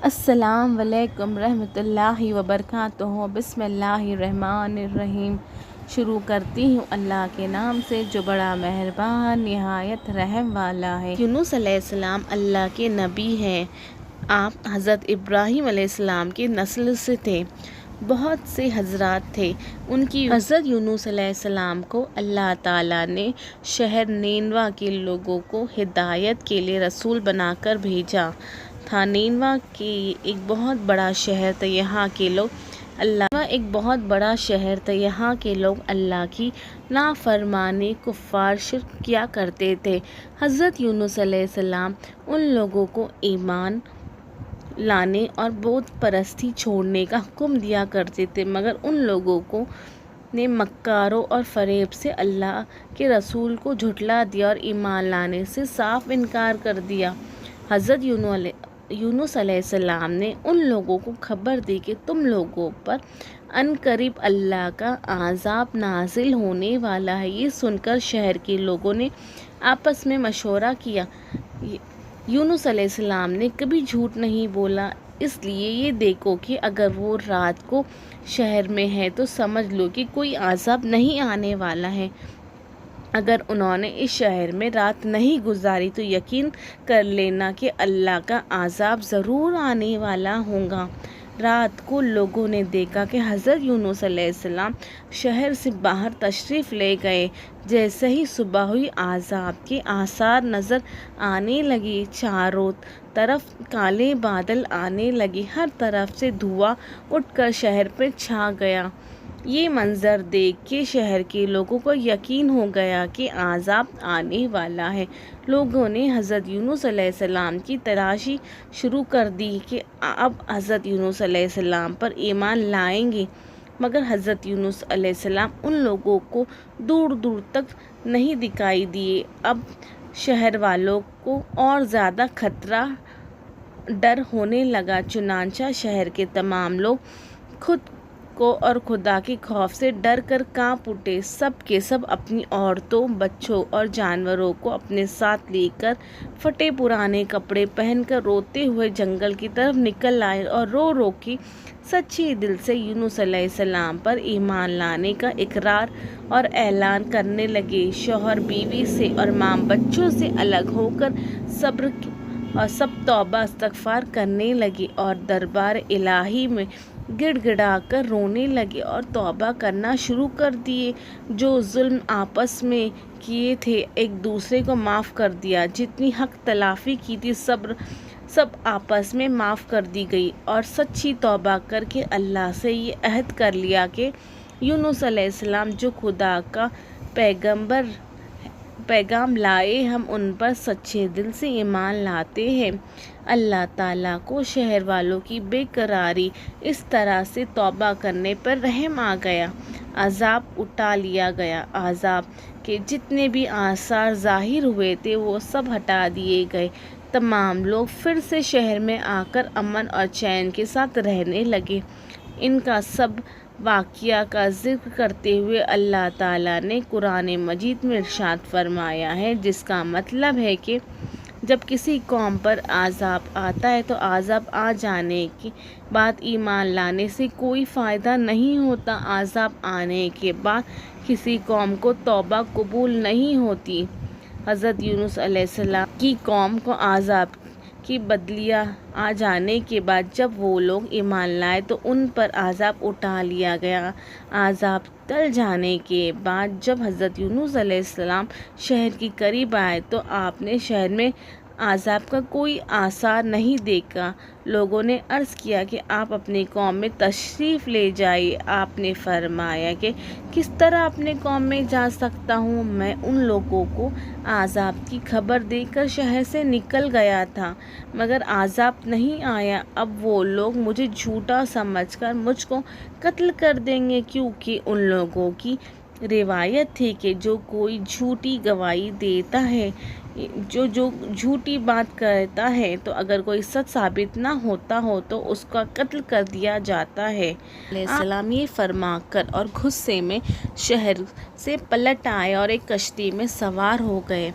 السلام علیکم رحمۃ اللہ وبرکاتہ۔ بسم اللہ الرحمن الرحیم۔ شروع کرتی ہوں اللہ کے نام سے جو بڑا مہربان نہایت رحم والا ہے۔ یونس علیہ السلام اللہ کے نبی ہیں۔ آپ حضرت ابراہیم علیہ السلام کی نسل سے تھے۔ بہت سے حضرات تھے ان کی۔ حضرت یونس علیہ السلام کو اللہ تعالیٰ نے شہر نینوا کے لوگوں کو ہدایت کے لیے رسول بنا کر بھیجا تھا۔ نینوا ایک بہت بڑا شہر تھا۔ یہاں کے لوگ اللہ کی نافرمانی، کفار، شرک کیا کرتے تھے۔ حضرت یونس علیہ السلام ان لوگوں کو ایمان لانے اور بت پرستی چھوڑنے کا حکم دیا کرتے تھے، مگر ان لوگوں نے مکروں اور فریب سے اللہ کے رسول کو جھٹلا دیا اور ایمان لانے سے صاف انکار کر دیا۔ حضرت یونس علیہ السلام نے ان لوگوں کو خبر دی کہ تم لوگوں پر عنقریب اللہ کا عذاب نازل ہونے والا ہے۔ یہ سن کر شہر کے لوگوں نے آپس میں مشورہ کیا، یونس علیہ السلام نے کبھی جھوٹ نہیں بولا، اس لیے یہ دیکھو کہ اگر وہ رات کو شہر میں ہے تو سمجھ لو کہ کوئی عذاب نہیں آنے والا ہے۔ اگر انہوں نے اس شہر میں رات نہیں گزاری تو یقین کر لینا کہ اللہ کا عذاب ضرور آنے والا ہوگا۔ رات کو لوگوں نے دیکھا کہ حضرت یونس علیہ السلام شہر سے باہر تشریف لے گئے۔ جیسے ہی صبح ہوئی عذاب کے آثار نظر آنے لگے، چاروں طرف کالے بادل آنے لگے، ہر طرف سے دھواں اٹھ کر شہر پر چھا گیا۔ یہ منظر دیکھ کے شہر کے لوگوں کو یقین ہو گیا کہ عذاب آنے والا ہے۔ لوگوں نے حضرت یونس علیہ السلام کی تلاشی شروع کر دی کہ اب حضرت یونس علیہ السلام پر ایمان لائیں گے، مگر حضرت یونس علیہ السلام ان لوگوں کو دور دور تک نہیں دکھائی دیے۔ اب شہر والوں کو اور زیادہ خطرہ، ڈر ہونے لگا، چنانچہ شہر کے تمام لوگ خود کو اور خدا کے خوف سے ڈر کر کانپ اٹھے۔ سب کے سب اپنی عورتوں، بچوں اور جانوروں کو اپنے ساتھ لے کر پھٹے پرانے کپڑے پہن کر روتے ہوئے جنگل کی طرف نکل آئے اور رو رو کے سچے دل سے یونس علیہ السلام پر ایمان لانے کا اقرار اور اعلان کرنے لگے۔ شوہر بیوی سے اور ماں بچوں سے الگ ہو کر سب توبہ استغفار کرنے لگے اور دربار الہی میں گڑ گڑا کر رونے لگے اور توبہ کرنا شروع کر دیے۔ جو ظلم آپس میں کیے تھے ایک دوسرے کو معاف کر دیا، جتنی حق تلافی کی تھی سب آپس میں معاف کر دی گئی، اور سچی توبہ کر کے اللہ سے یہ عہد کر لیا کہ یونس علیہ السلام جو خدا کا پیغام لائے ہم ان پر سچے دل سے ایمان لاتے ہیں۔ اللہ تعالیٰ کو شہر والوں کی بے قراری، اس طرح سے توبہ کرنے پر رحم آ گیا، عذاب اٹھا لیا گیا۔ عذاب کے جتنے بھی آثار ظاہر ہوئے تھے وہ سب ہٹا دیے گئے۔ تمام لوگ پھر سے شہر میں آ کر امن اور چین کے ساتھ رہنے لگے۔ ان کا سب واقعہ کا ذکر کرتے ہوئے اللہ تعالیٰ نے قرآن مجید میں ارشاد فرمایا ہے، جس کا مطلب ہے کہ جب کسی قوم پر عذاب آتا ہے تو عذاب آ جانے کے بعد ایمان لانے سے کوئی فائدہ نہیں ہوتا۔ عذاب آنے کے بعد کسی قوم کو توبہ قبول نہیں ہوتی۔ حضرت یونس علیہ السلام کی قوم کو عذاب کی بدلیاں آ جانے کے بعد جب وہ لوگ ایمان لائے تو ان پر عذاب اٹھا لیا گیا۔ عذاب ٹل جانے کے بعد جب حضرت یونس علیہ السلام شہر کے قریب آئے تو آپ نے شہر میں عذاب کا کوئی آثار نہیں دیکھا۔ لوگوں نے عرض کیا کہ آپ اپنی قوم میں تشریف لے جائیے۔ آپ نے فرمایا کہ کس طرح اپنی قوم میں جا سکتا ہوں، میں ان لوگوں کو عذاب کی خبر دے کر شہر سے نکل گیا تھا، مگر عذاب نہیں آیا۔ اب وہ لوگ مجھے جھوٹا سمجھ کر مجھ کو قتل کر دیں گے، کیونکہ ان لوگوں کی روایت تھی کہ جو کوئی جھوٹی گواہی دیتا ہے، جو جھوٹی بات کرتا ہے تو اگر کوئی سچ ثابت نہ ہوتا ہو تو اس کا قتل کر دیا جاتا ہے۔ علیہ السلام یہ فرما کر اور غصے میں شہر سے پلٹ آئے اور ایک کشتی میں سوار ہو گئے۔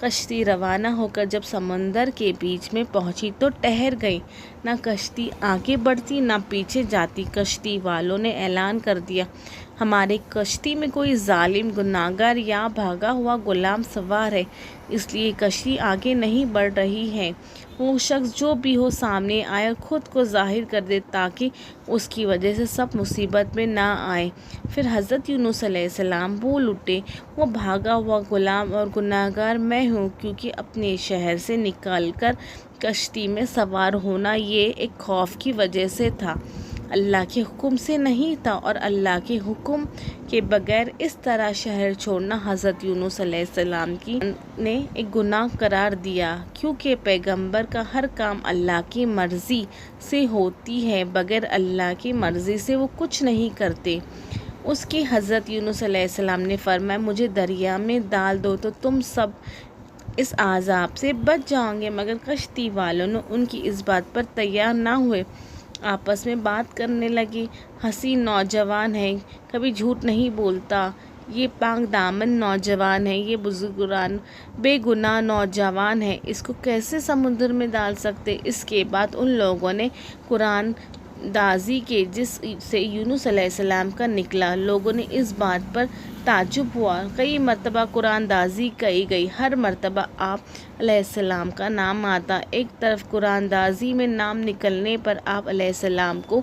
کشتی روانہ ہو کر جب سمندر کے بیچ میں پہنچی تو ٹھہر گئی، نہ کشتی آگے بڑھتی نہ پیچھے جاتی۔ کشتی والوں نے اعلان کر دیا، ہماری کشتی میں کوئی ظالم، گنہگار یا بھاگا ہوا غلام سوار ہے، اس لیے کشتی آگے نہیں بڑھ رہی ہے۔ وہ شخص جو بھی ہو سامنے آئے اور خود کو ظاہر کر دے تاکہ اس کی وجہ سے سب مصیبت میں نہ آئے۔ پھر حضرت یونس علیہ السلام بول اٹھے، وہ بھاگا ہوا غلام اور گنہگار میں ہوں، کیونکہ اپنے شہر سے نکل کر کشتی میں سوار ہونا یہ ایک خوف کی وجہ سے تھا، اللہ کے حکم سے نہیں تھا، اور اللہ کے حکم کے بغیر اس طرح شہر چھوڑنا حضرت یونس علیہ السلام نے ایک گناہ قرار دیا، کیونکہ پیغمبر کا ہر کام اللہ کی مرضی سے ہوتی ہے، بغیر اللہ کی مرضی سے وہ کچھ نہیں کرتے۔ اس کی حضرت یونس علیہ السلام نے فرمایا، مجھے دریا میں ڈال دو تو تم سب اس عذاب سے بچ جاؤ گے، مگر کشتی والوں نے ان کی اس بات پر تیار نہ ہوئے، آپس میں بات کرنے لگے، حسین نوجوان ہے، کبھی جھوٹ نہیں بولتا، یہ پاک دامن نوجوان ہے، یہ بے گناہ نوجوان ہے، اس کو کیسے سمندر میں ڈال سکتے۔ اس کے بعد ان لوگوں نے قرآن دازی کے جس سے یونس علیہ السلام کا نکلا، لوگوں نے اس بات پر تعجب ہوا۔ کئی مرتبہ قرآن دازی کی گئی، ہر مرتبہ آپ علیہ السلام کا نام آتا، ایک طرف قرآن دازی میں نام نکلنے پر آپ علیہ السلام کو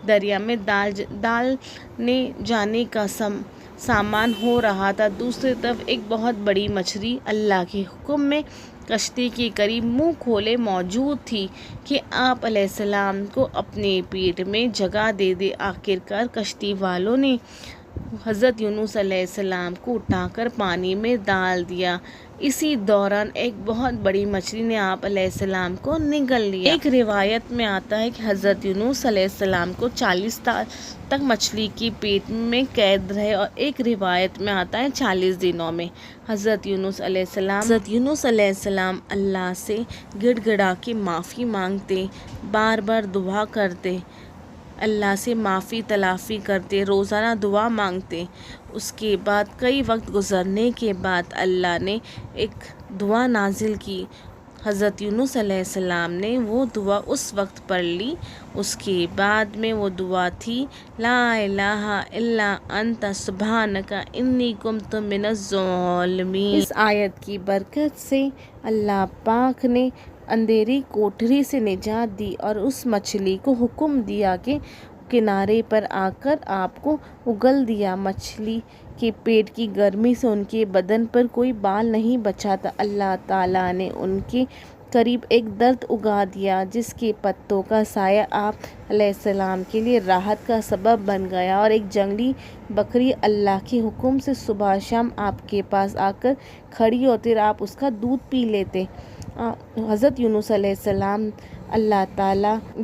دریا میں ڈالنے جانے کا سامان ہو رہا تھا، دوسری طرف ایک بہت بڑی مچھلی اللہ کے حکم میں کشتی کے قریب منہ کھولے موجود تھی کہ آپ علیہ السلام کو اپنے پیٹ میں جگہ دے دے۔ آخرکار کشتی والوں نے حضرت یونس علیہ السلام کو اٹھا کر پانی میں ڈال دیا، اسی دوران ایک بہت بڑی مچھلی نے آپ علیہ السلام کو نگل لیا۔ ایک روایت میں آتا ہے کہ حضرت یونس علیہ السلام کو 40 سال تک مچھلی کے پیٹ میں قید رہے، اور ایک روایت میں آتا ہے 40 دنوں میں۔ حضرت یونس علیہ السلام اللہ سے گڑ گڑا کے معافی مانگتے، بار بار دعا کرتے، اللہ سے معافی تلافی کرتے، روزانہ دعا مانگتے۔ اس کے بعد کئی وقت گزرنے کے بعد اللہ نے ایک دعا نازل کی، حضرت یونس علیہ السلام نے وہ دعا اس وقت پڑھ لی۔ اس کے بعد میں وہ دعا تھی، لا الہ الا انت سبحانک انی کنت من الظالمین۔ اس آیت کی برکت سے اللہ پاک نے اندھیری کوٹری سے نجات دی اور اس مچھلی کو حکم دیا کہ کنارے پر آ کر آپ کو اگل دیا۔ مچھلی کے پیٹ کی گرمی سے ان کے بدن پر کوئی بال نہیں بچا تھا۔ اللہ تعالیٰ نے ان کے قریب ایک درخت اگا دیا جس کے پتوں کا سایہ آپ علیہ السلام کے لیے راحت کا سبب بن گیا، اور ایک جنگلی بکری اللہ کے حکم سے صبح شام آپ کے پاس آ کر کھڑی ہوتی اور آپ اس کا دودھ پی لیتے۔ حضرت یونس علیہ السلام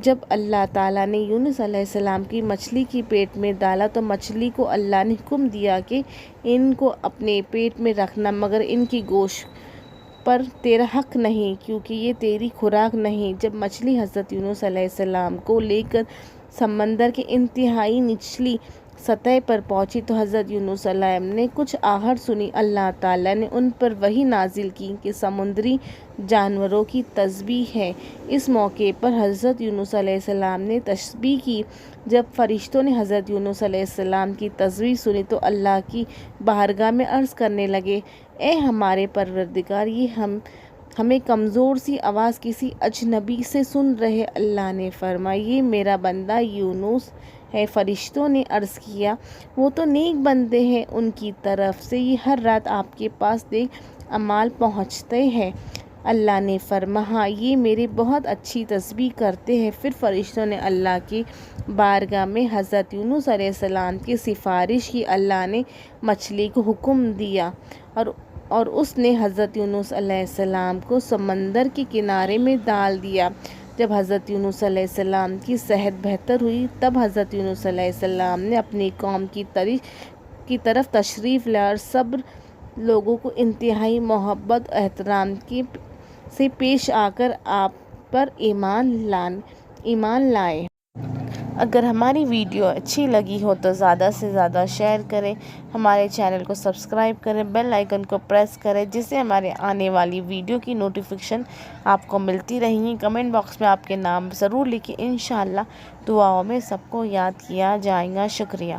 جب اللہ تعالیٰ نے یونس علیہ السلام کی مچھلی کے پیٹ میں ڈالا تو مچھلی کو اللہ نے حکم دیا کہ ان کو اپنے پیٹ میں رکھنا، مگر ان کی گوشت پر تیرا حق نہیں، کیونکہ یہ تیری خوراک نہیں۔ جب مچھلی حضرت یونس علیہ السلام کو لے کر سمندر کے انتہائی نچلی سطح پر پہنچی تو حضرت یونس علیہ السلام نے کچھ آہٹ سنی۔ اللہ تعالیٰ نے ان پر وحی نازل کی کہ سمندری جانوروں کی تسبیح ہے۔ اس موقع پر حضرت یونس علیہ السلام نے تسبیح کی۔ جب فرشتوں نے حضرت یونس علیہ السلام کی تسبیح سنی تو اللہ کی بارگاہ میں عرض کرنے لگے، اے ہمارے پروردگار، یہ ہمیں کمزور سی آواز کسی اجنبی سے سن رہے۔ اللہ نے فرمایا، یہ میرا بندہ یونس ہے۔ فرشتوں نے عرض کیا، وہ تو نیک بندے ہیں، ان کی طرف سے یہ ہر رات آپ کے پاس نیک اعمال پہنچتے ہیں۔ اللہ نے فرمایا، یہ میری بہت اچھی تسبیح کرتے ہیں۔ پھر فرشتوں نے اللہ کی بارگاہ میں حضرت یونس علیہ السلام کی سفارش کی۔ اللہ نے مچھلی کو حکم دیا اور اس نے حضرت یونس علیہ السلام کو سمندر کے کنارے میں ڈال دیا۔ جب حضرت یونس علیہ السلام کی صحت بہتر ہوئی تب حضرت یونس علیہ السلام نے اپنی قوم کی طرف تشریف لایا اور سب لوگوں کو انتہائی محبت و احترام سے پیش آ کر آپ پر ایمان لائے۔ اگر ہماری ویڈیو اچھی لگی ہو تو زیادہ سے زیادہ شیئر کریں، ہمارے چینل کو سبسکرائب کریں، بیل آئیکن کو پریس کریں، جس سے ہمارے آنے والی ویڈیو کی نوٹیفیکیشن آپ کو ملتی رہیں گی۔ کمنٹ باکس میں آپ کے نام ضرور لکھیں، انشاءاللہ دعاؤں میں سب کو یاد کیا جائے گا۔ شکریہ۔